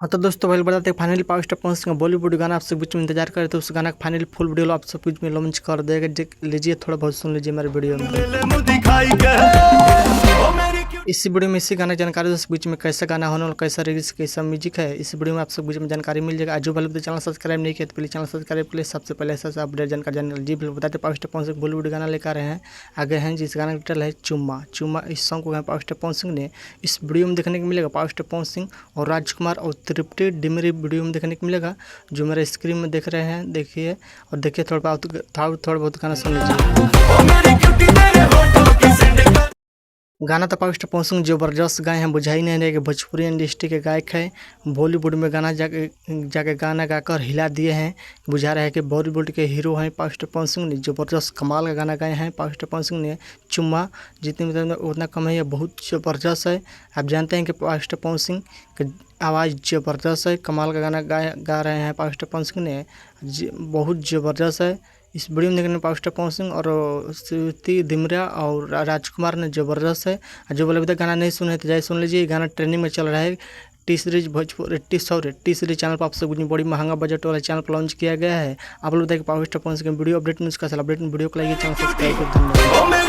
हाँ तो दोस्तों पहले बताते हैं finally power star Pawan Singh का बॉलीवुड गाना आप सब बीच में इंतजार कर रहे थे। उस गाना का फाइनली फुल वीडियो आप सब बीच में लॉन्च कर देगा। लीजिए थोड़ा बहुत सुन लीजिए मेरे वीडियो में। इसी वीडियो में इसी गाना की जानकारी दोस्तों बीच में कैसा गाना होने वाला, कैसा रिलीज, कैसा म्यूजिक है, इस वीडियो में आप सब बीच में जानकारी मिल जाएगा। जो पहले चैनल सब्सक्राइब नहीं किया तो पहले चैनल सब्सक्राइब कर लिए, सबसे पहले ऐसा अपडेट जानकारी जानने जी बिल्कुल बताते पावर स्टार पवन सिंह बॉलीवुड गाना लेकर आ रहे हैं आगे हैं जिस गाना का टाइटल है चुम्मा। चुम्मा इस सॉन्ग को पावर स्टार पवन सिंह ने इस वीडियो में देखने को मिलेगा। पावर स्टार पवन सिंह और राजकुमार और तृप्ति डिमरी वीडियो में देखने को मिलेगा, जो मेरे स्क्रीन में देख रहे हैं। देखिए और देखिए थोड़ा बहुत गाना सुन लीजिए। गाना तो पावर स्टार पवन सिंह जबरदस्त गाए हैं, बुझा ही नहीं रहे कि भोजपुरी इंडस्ट्री के गायक हैं। बॉलीवुड में गाना जाके गाना गाकर हिला दिए हैं। बुझा रहा है कि बॉलीवुड के हीरो हैं पावर स्टार पवन सिंह ने। जबरदस्त कमाल का गाना गाए हैं पावर स्टार पवन सिंह ने। चुम्मा जितनी मतलब उतना कम है, यह बहुत ज़बरदस्त है। आप जानते हैं कि पावर स्टार पवन सिंह की आवाज़ ज़बरदस्त है, कमाल का गाना गा रहे हैं पावर स्टार पवन सिंह ने, बहुत ज़बरदस्त है। इस वीडियो में देखने में पावर स्टार पवन सिंह और श्रुति डिमरा और राजकुमार ने ज़बरदस्त है। जो बोले अभी तक गाना नहीं सुने तो जाए सुन लीजिए। ये गाना ट्रेंडिंग में चल रहा है। T series Bhojpur T series channel पर आप सब बड़ी महंगा बजट वाला चैनल पर लॉन्च किया गया है। आप लोग बताइए power star Pawan Singh video update news का अपडेट वीडियो को लाइए, चैनल सब्सक्राइब कर धन्यवाद।